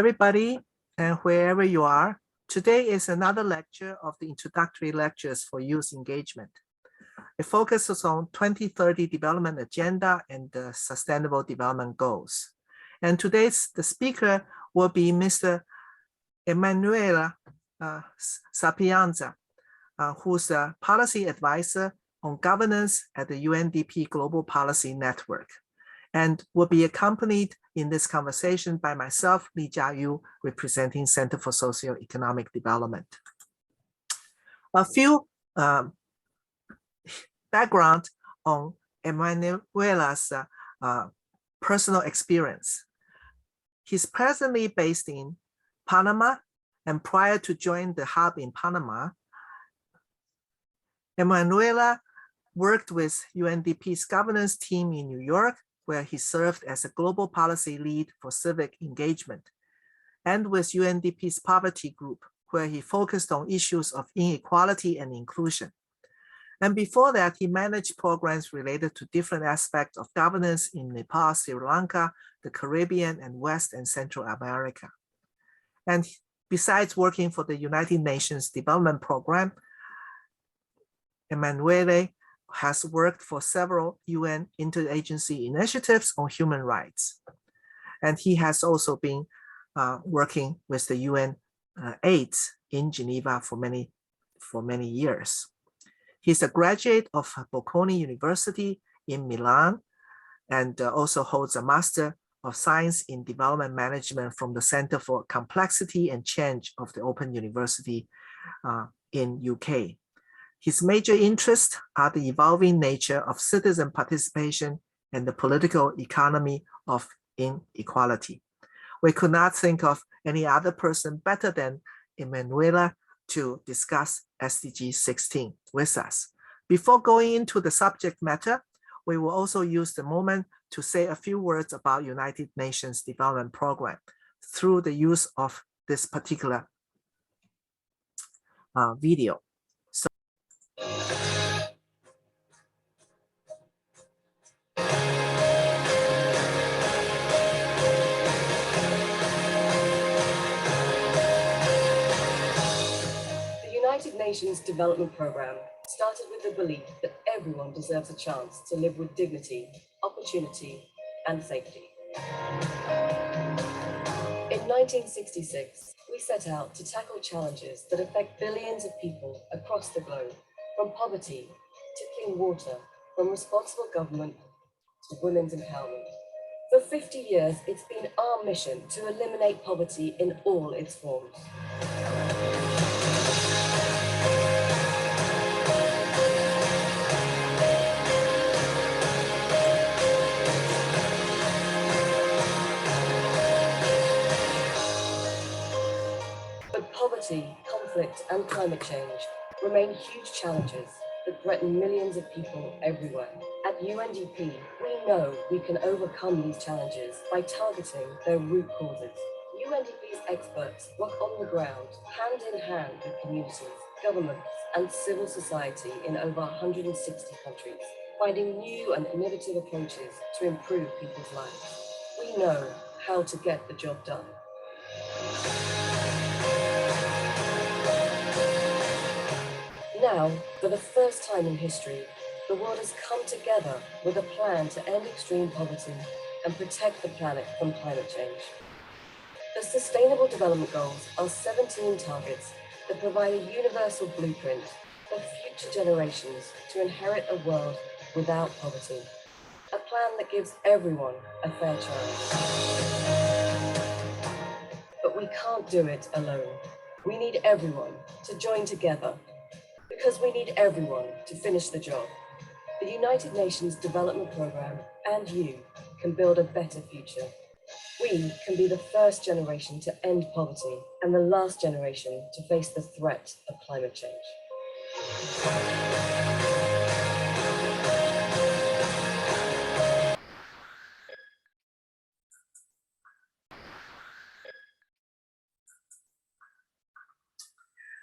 Everybody, and wherever you are, today is another lecture of the introductory lectures for youth engagement. It focuses on 2030 development agenda and the sustainable development goals. And the speaker will be Mr. Emanuela Sapienza, who's a policy advisor on governance at the UNDP Global Policy Network, and will be accompanied in this conversation by myself, Li Jiayu, representing Center for Socio-Economic Development. A few background on Emanuela's personal experience. He's presently based in Panama, and prior to joining the hub in Panama, Emanuela worked with UNDP's governance team in New York, where he served as a global policy lead for civic engagement, and with UNDP's poverty group, where he focused on issues of inequality and inclusion. And before that, he managed programs related to different aspects of governance in Nepal, Sri Lanka, the Caribbean, and West and Central America. And besides working for the United Nations Development Program, Emanuela has worked for several UN interagency initiatives on human rights. And he has also been working with the UN AIDS in Geneva for many years. He's a graduate of Bocconi University in Milan, and also holds a Master of Science in Development Management from the Center for Complexity and Change of the Open University in UK. His major interests are the evolving nature of citizen participation and the political economy of inequality. We could not think of any other person better than Emanuela to discuss SDG 16 with us. Before going into the subject matter, we will also use the moment to say a few words about United Nations Development Program through the use of this particular video. The United Nations Development Program started with the belief that everyone deserves a chance to live with dignity, opportunity, and safety. In 1966, we set out to tackle challenges that affect billions of people across the globe, from poverty to clean water, from responsible government to women's empowerment. For 50 years, it's been our mission to eliminate poverty in all its forms. But poverty, conflict, and climate change remain huge challenges that threaten millions of people everywhere. At UNDP, we know we can overcome these challenges by targeting their root causes. UNDP's experts work on the ground, hand in hand with communities, governments, and civil society in over 160 countries, finding new and innovative approaches to improve people's lives. We know how to get the job done. Now, for the first time in history, the world has come together with a plan to end extreme poverty and protect the planet from climate change. The Sustainable Development Goals are 17 targets that provide a universal blueprint for future generations to inherit a world without poverty. A plan that gives everyone a fair chance. But we can't do it alone. We need everyone to join together, because we need everyone to finish the job. The United Nations Development Program and you can build a better future. We can be the first generation to end poverty and the last generation to face the threat of climate change.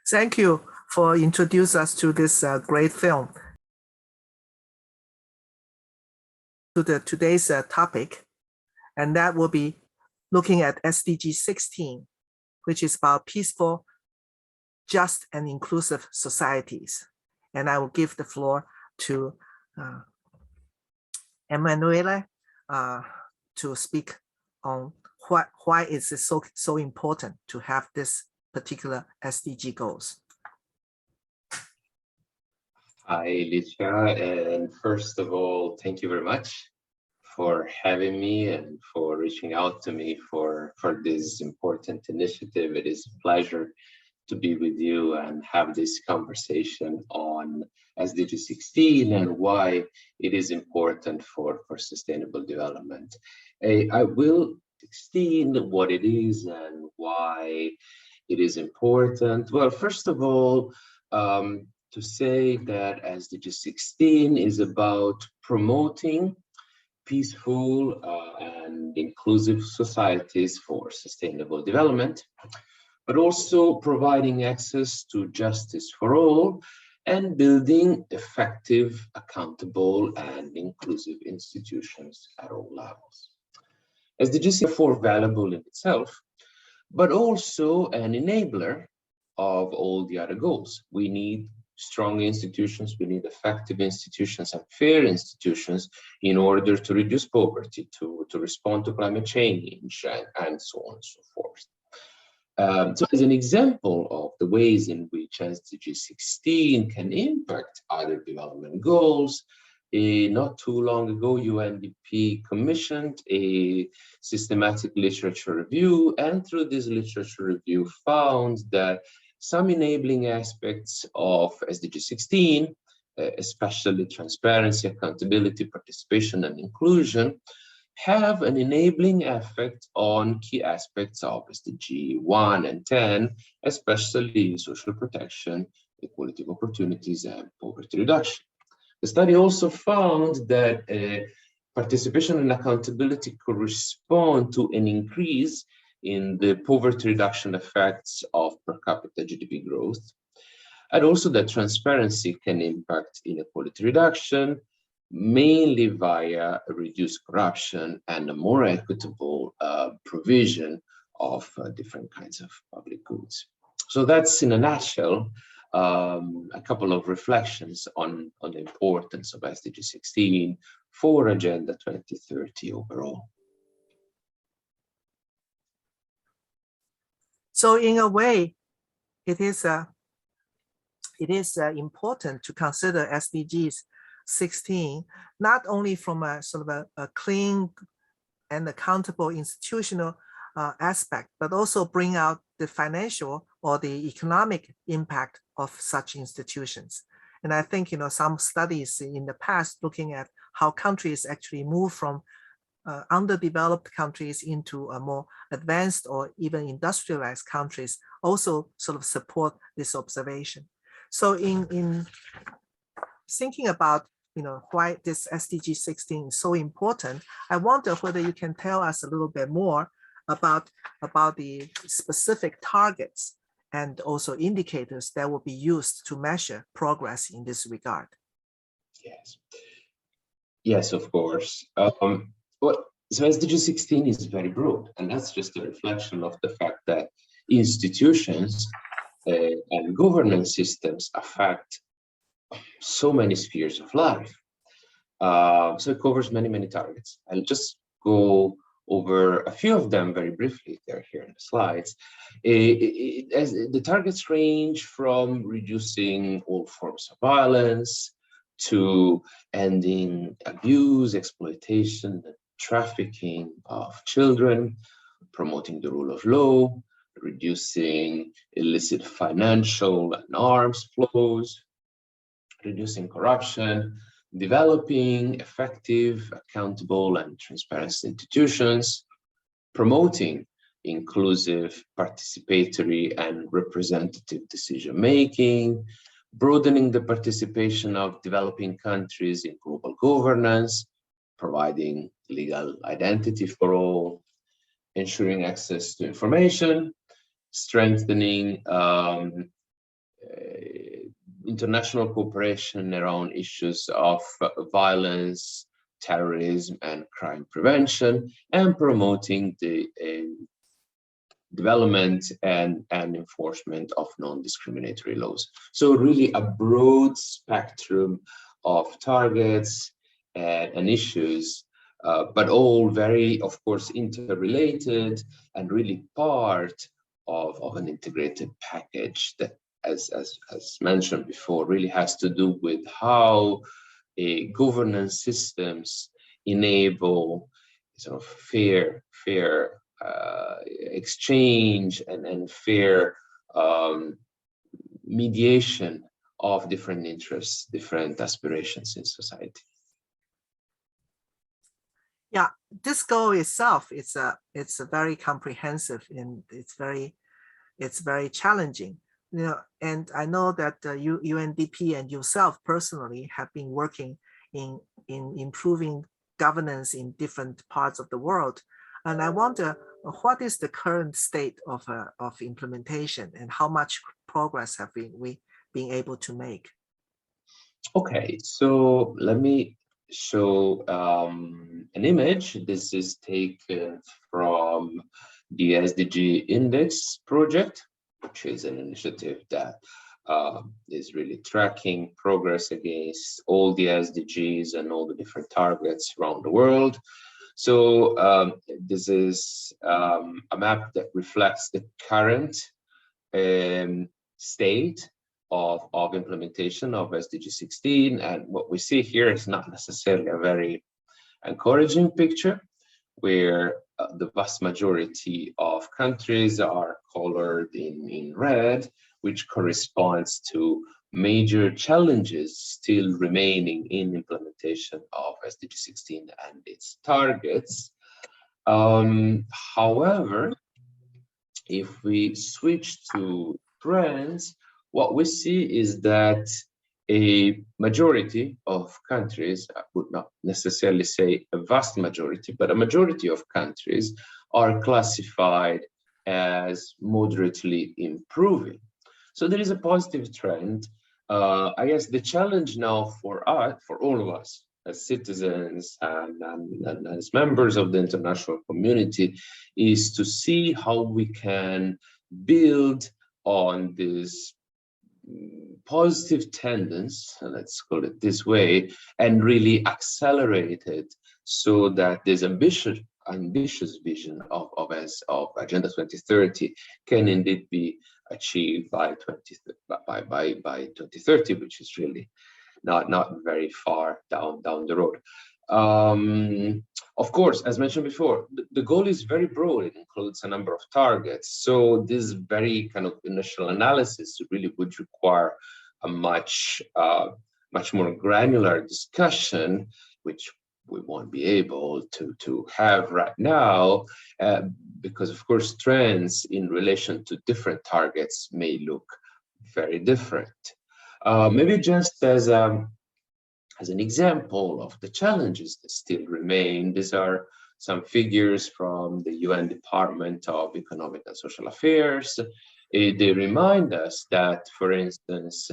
Thank you for introducing us to this great film. To today's topic, and that will be looking at SDG 16, which is about peaceful, just, and inclusive societies. And I will give the floor to Emanuele to speak on why is it so important to have this particular SDG goals. Hi, Alicia, and first of all, thank you very much for having me and for reaching out to me for this important initiative. It is a pleasure to be with you and have this conversation on SDG 16 and why it is important for sustainable development. I will explain what it is and why it is important. Well, first of all, to say that SDG 16 is about promoting peaceful and inclusive societies for sustainable development, but also providing access to justice for all and building effective, accountable, and inclusive institutions at all levels. SDGs is therefore valuable in itself, but also an enabler of all the other goals. We need strong institutions, we need effective institutions and fair institutions in order to reduce poverty, to respond to climate change, and so on and so forth. So as an example of the ways in which SDG 16 can impact other development goals, not too long ago, UNDP commissioned a systematic literature review, and through this literature review found that some enabling aspects of SDG 16, especially transparency, accountability, participation, and inclusion, have an enabling effect on key aspects of SDG 1 and 10, especially social protection, equality of opportunities, and poverty reduction. The study also found that participation and accountability correspond to an increase in the poverty reduction effects of per capita GDP growth, and also that transparency can impact inequality reduction, mainly via reduced corruption and a more equitable provision of different kinds of public goods. So that's, in a nutshell, a couple of reflections on the importance of SDG 16 for Agenda 2030 overall. So in a way, it is important to consider SDGs 16, not only from a sort of a clean and accountable institutional aspect, but also bring out the financial or the economic impact of such institutions. And I think, some studies in the past looking at how countries actually move from underdeveloped countries into a more advanced or even industrialized countries also sort of support this observation. So in thinking about why this SDG 16 is so important, I wonder whether you can tell us a little bit more about the specific targets and also indicators that will be used to measure progress in this regard. Yes, of course. So SDG 16 is very broad, and that's just a reflection of the fact that institutions and governance systems affect so many spheres of life. So it covers many, many targets. I'll just go over a few of them very briefly. They're here in the slides. As the targets range from reducing all forms of violence to ending abuse, exploitation, trafficking of children, promoting the rule of law, reducing illicit financial and arms flows, reducing corruption, developing effective, accountable, and transparent institutions, promoting inclusive, participatory, and representative decision-making, broadening the participation of developing countries in global governance, providing legal identity for all, ensuring access to information, strengthening international cooperation around issues of violence, terrorism and crime prevention, and promoting the development and enforcement of non-discriminatory laws. So really a broad spectrum of targets and issues, but all very, of course, interrelated and really part of an integrated package that, as mentioned before, really has to do with how governance systems enable sort of fair exchange and fair mediation of different interests, different aspirations in society. Yeah, this goal itself it's a very comprehensive, and it's very challenging. You know, and I know that UNDP and yourself personally have been working in improving governance in different parts of the world. And I wonder, what is the current state of implementation, and how much progress have we been able to make? Okay, so let me show an image. This is taken from the SDG Index project, which is an initiative that is really tracking progress against all the SDGs and all the different targets around the world. So this is a map that reflects the current state of implementation of SDG 16. And what we see here is not necessarily a very encouraging picture, where the vast majority of countries are colored in red, which corresponds to major challenges still remaining in implementation of SDG 16 and its targets. However, if we switch to trends, what we see is that a majority of countries, I would not necessarily say a vast majority, but a majority of countries are classified as moderately improving. So there is a positive trend. I guess the challenge now for us, for all of us as citizens and as members of the international community, is to see how we can build on this positive tendency, let's call it this way, and really accelerate it so that this ambitious vision of Agenda 2030 can indeed be achieved by 2030, which is really not very far down the road. Of course, as mentioned before, the goal is very broad. It includes a number of targets. So this very kind of initial analysis really would require a much more granular discussion, which we won't be able to have right now, because of course trends in relation to different targets may look very different. Maybe just as an example of the challenges that still remain, these are some figures from the UN Department of Economic and Social Affairs. They remind us that, for instance,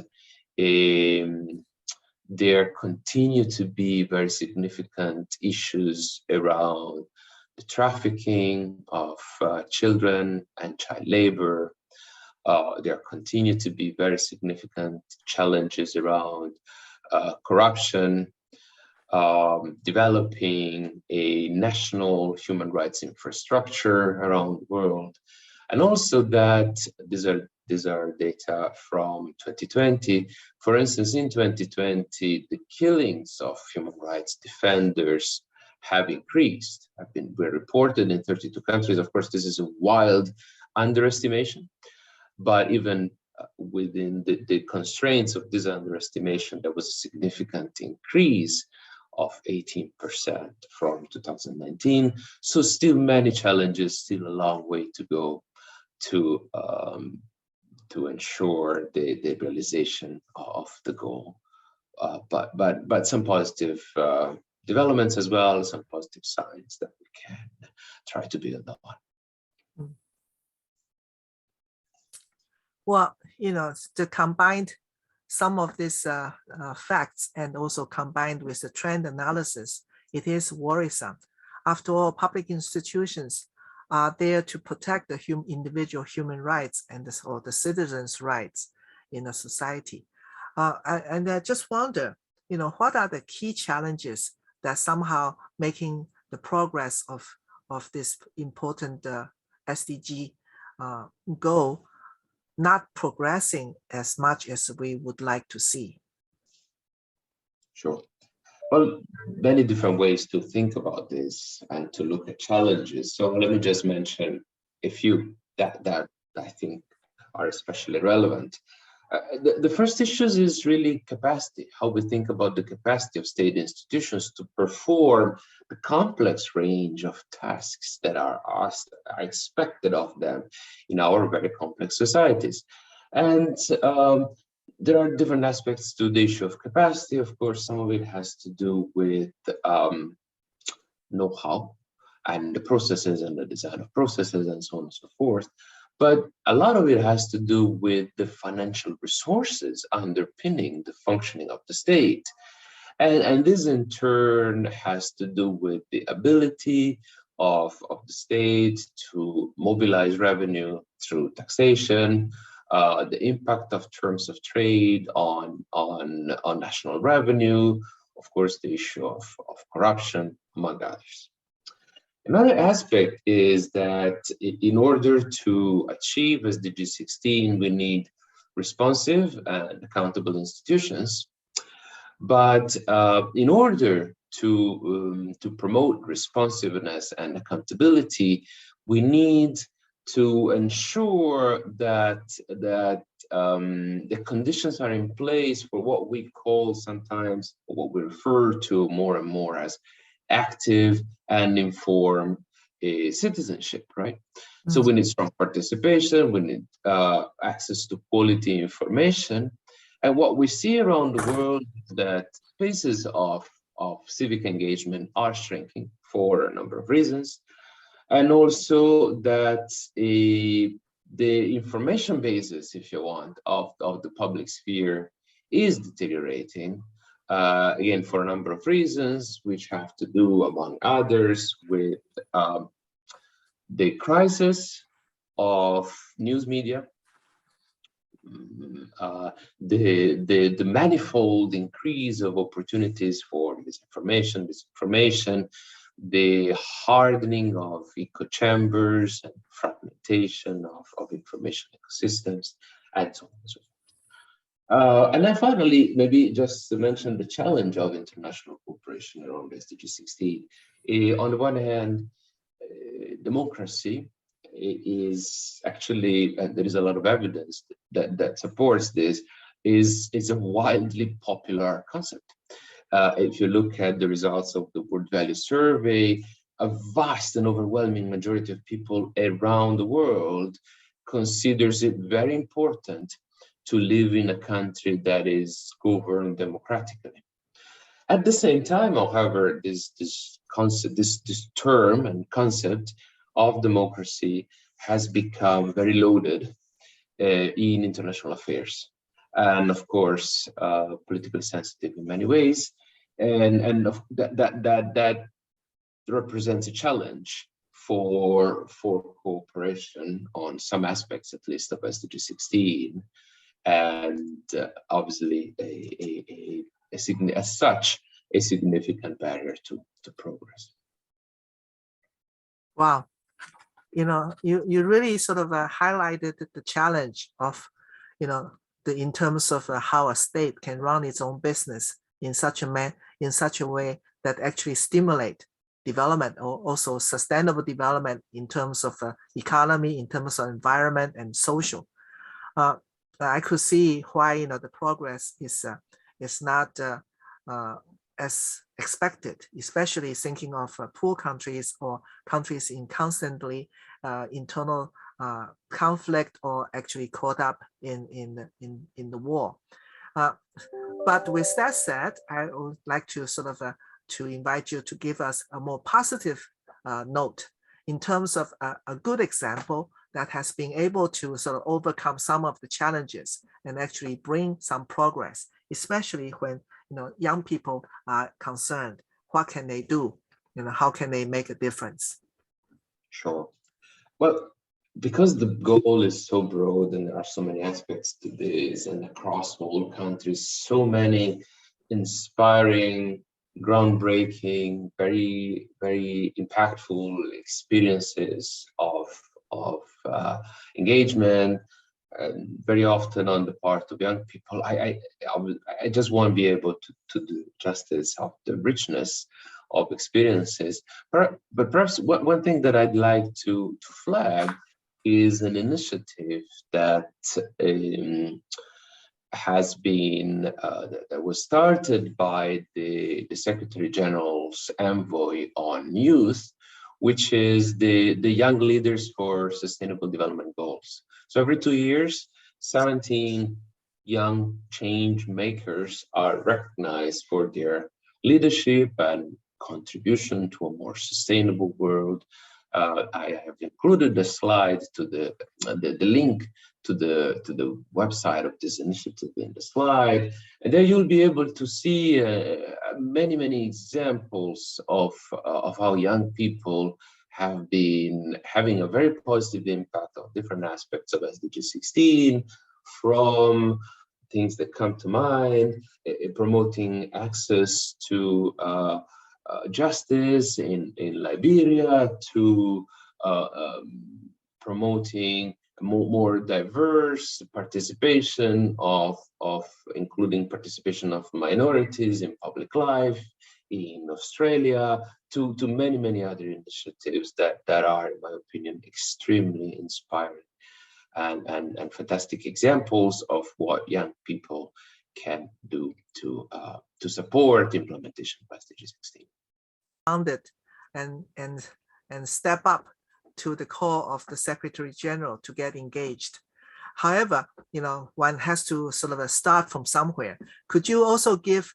there continue to be very significant issues around the trafficking of children and child labor. There continue to be very significant challenges around corruption, developing a national human rights infrastructure around the world, and also that these are data from 2020. For instance, in 2020, the killings of human rights defenders have increased, were reported in 32 countries. Of course, this is a wild underestimation, but even within the constraints of this underestimation, there was a significant increase of 18% from 2019. So still many challenges, still a long way to go to ensure the realization of the goal. But some positive developments as well, some positive signs that we can try to build on. Well, you know, to combine some of these facts and also combined with the trend analysis, it is worrisome. After all, public institutions are there to protect the individual human rights and the citizens' rights in a society. And I just wonder, what are the key challenges that somehow making the progress of this important SDG goal not progressing as much as we would like to see? Sure. Well, many different ways to think about this and to look at challenges. So let me just mention a few that I think are especially relevant. The first issues is really capacity, how we think about the capacity of state institutions to perform the complex range of tasks that are expected of them in our very complex societies. And there are different aspects to the issue of capacity. Of course, some of it has to do with know-how and the processes and the design of processes and so on and so forth. But a lot of it has to do with the financial resources underpinning the functioning of the state. And this in turn has to do with the ability of the state to mobilize revenue through taxation, the impact of terms of trade on national revenue, of course, the issue of corruption, among others. Another aspect is that in order to achieve SDG 16, we need responsive and accountable institutions. But in order to promote responsiveness and accountability, we need to ensure that the conditions are in place for what we call sometimes, or what we refer to more and more as active and informed citizenship, right? Mm-hmm. So we need strong participation, we need access to quality information. And what we see around the world is that spaces of civic engagement are shrinking for a number of reasons. And also that the information basis, if you want, of the public sphere is deteriorating, again, for a number of reasons, which have to do, among others, with the crisis of news media, the manifold increase of opportunities for misinformation, the hardening of echo chambers and fragmentation of information ecosystems, and so on and so forth. And then finally, maybe just to mention the challenge of international cooperation around SDG 16. On the one hand, democracy is actually, and there is a lot of evidence that supports this, is a wildly popular concept. If you look at the results of the World Value Survey, a vast and overwhelming majority of people around the world considers it very important to live in a country that is governed democratically. At the same time, however, this term and concept of democracy has become very loaded in international affairs, and of course, politically sensitive in many ways, and that represents a challenge for cooperation on some aspects, at least, of SDG 16, and obviously as such a significant barrier to progress. Wow. You really sort of highlighted the challenge of, in terms of how a state can run its own business in such a way that actually stimulate development, or also sustainable development in terms of economy, in terms of environment and social. I could see why the progress is not as expected, especially thinking of poor countries or countries in constantly internal conflict, or actually caught up in the war. But with that said, I would like to sort of to invite you to give us a more positive note in terms of a good example that has been able to sort of overcome some of the challenges and actually bring some progress, especially when young people are concerned. what can they do? How can they make a difference? Sure. Well, because the goal is so broad and there are so many aspects to this and across all countries, so many inspiring, groundbreaking, very, very impactful experiences of engagement, very often on the part of young people. I just won't be able to do justice of the richness of experiences. But perhaps one thing that I'd like to flag is an initiative that has been that was started by the Secretary General's envoy on youth, which is the Young Leaders for Sustainable Development Goals. So every 2 years, 17 young change makers are recognized for their leadership and contribution to a more sustainable world. I have included the slide to the link to the website of this initiative in the slide, and there you'll be able to see many examples of how young people have been having a very positive impact on different aspects of SDG 16, from things that come to mind, promoting access to justice in Liberia, to promoting more diverse participation of including participation of minorities in public life in Australia, to many other initiatives that are, in my opinion, extremely inspiring and fantastic examples of what young people can do to support implementation of SDG 16. Founded and step up to the call of the Secretary General to get engaged. However, one has to sort of start from somewhere. Could you also give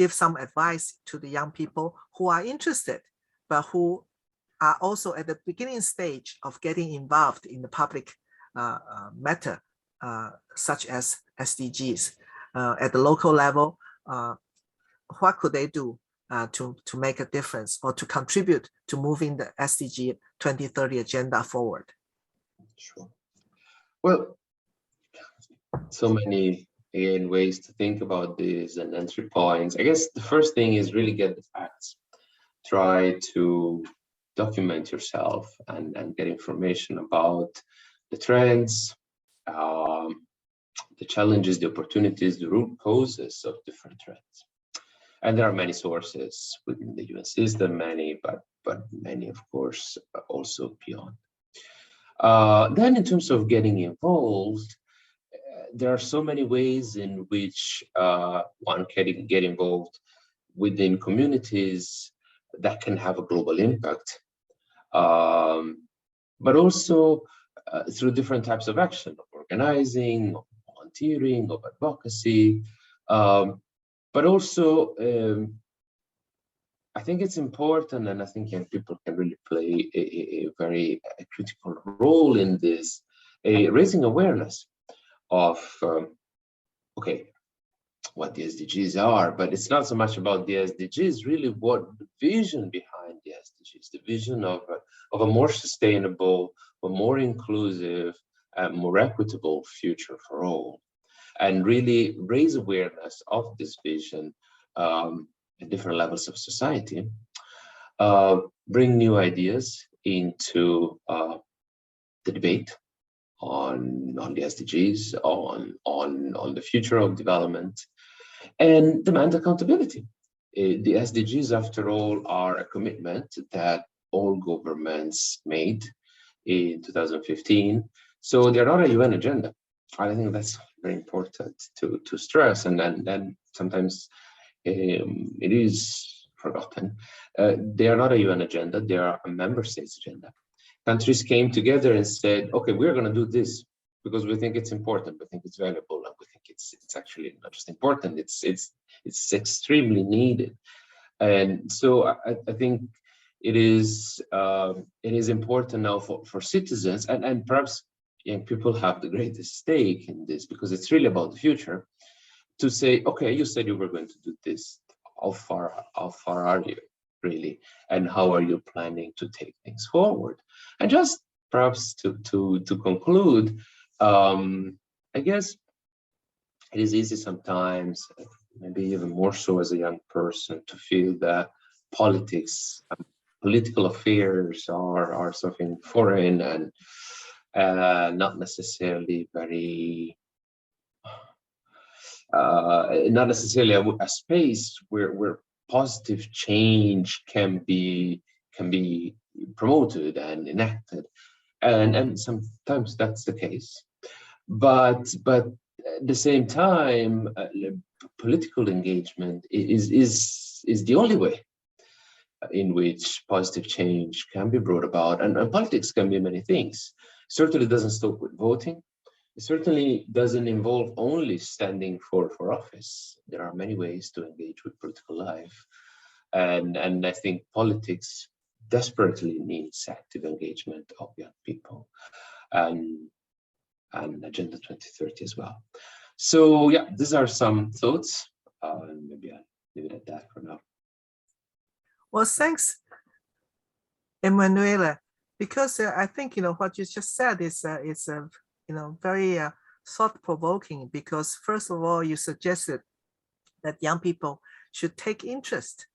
some advice to the young people who are interested, but who are also at the beginning stage of getting involved in the public matter, such as SDGs at the local level? What could they do to make a difference or to contribute to moving the SDG 2030 agenda forward? Sure. Well, so many ways to think about this and entry points. I guess the first thing is really get the facts. Try to document yourself and get information about the trends, the challenges, the opportunities, the root causes of different trends. And there are many sources within the UN system, but many, of course, also beyond. Then in terms of getting involved, there are so many ways in which one can get involved within communities that can have a global impact, but also through different types of action, of organizing, of volunteering, of advocacy. But also, I think it's important, and I think young people can really play a very critical role in this, raising awareness of, okay, what the SDGs are, but it's not so much about the SDGs, really what the vision behind the SDGs, the vision of a more sustainable, a more inclusive, more equitable future for all. And really raise awareness of this vision at different levels of society, bring new ideas into the debate on the SDGs, on the future of development, and demand accountability. The SDGs, after all, are a commitment that all governments made in 2015. So they're not a UN agenda. I think that's very important to stress, and then sometimes it is forgotten. They are not a UN agenda, they are a member states agenda. Countries came together and said, okay, we're going to do this because we think it's important, we think it's valuable, and we think it's actually not just important, it's extremely needed. And so I think it is important now for citizens, and perhaps young people have the greatest stake in this because it's really about the future, to say, okay, you said you were going to do this. how far are you really, and how are you planning to take things forward? And just perhaps to conclude, I guess it is easy sometimes, maybe even more so as a young person, to feel that politics, political affairs are something foreign and not necessarily very, not necessarily a space where positive change can be promoted and enacted, and sometimes that's the case. But at the same time, political engagement is the only way in which positive change can be brought about, and politics can be many things. Certainly doesn't stop with voting. It certainly doesn't involve only standing for office. There are many ways to engage with political life, and I think politics desperately needs active engagement of young people, and Agenda 2030 as well. So yeah, these are some thoughts, and maybe I'll leave it at that for now. Well, thanks, Emanuela, because I think what you just said is very thought-provoking. Because first of all, you suggested that young people should take interest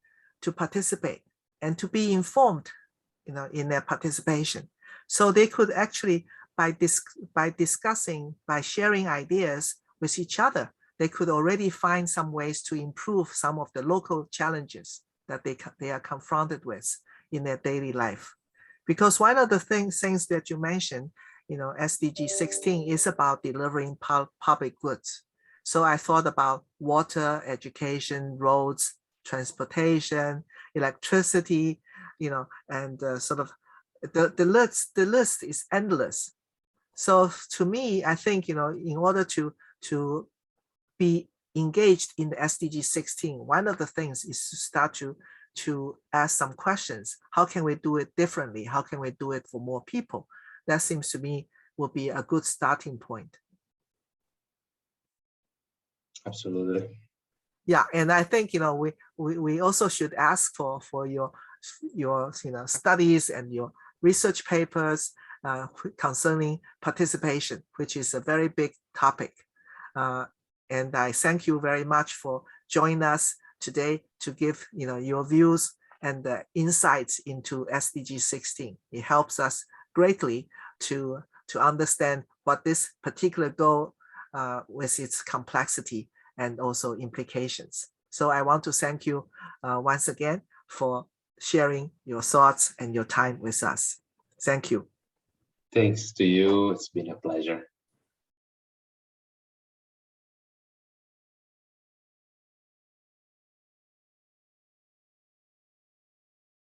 to participate and to be informed, in their participation, so they could actually by discussing, by sharing ideas with each other, they could already find some ways to improve some of the local challenges that they are confronted with in their daily life. Because one of the things that you mentioned, SDG 16 is about delivering public goods. So I thought about water, education, roads, transportation, electricity, and sort of the list is endless. So to me, I think, in order to be engaged in the SDG 16, one of the things is to start to ask some questions. How can we do it differently? How can we do it for more people? That seems to me will be a good starting point. Absolutely. Yeah, and I think we also should ask for your studies and your research papers concerning participation, which is a very big topic. And I thank you very much for joining us today to give your views and the insights into SDG 16. It helps us greatly to understand what this particular goal with its complexity and also implications. So I want to thank you once again for sharing your thoughts and your time with us. Thank you. Thanks to you. It's been a pleasure.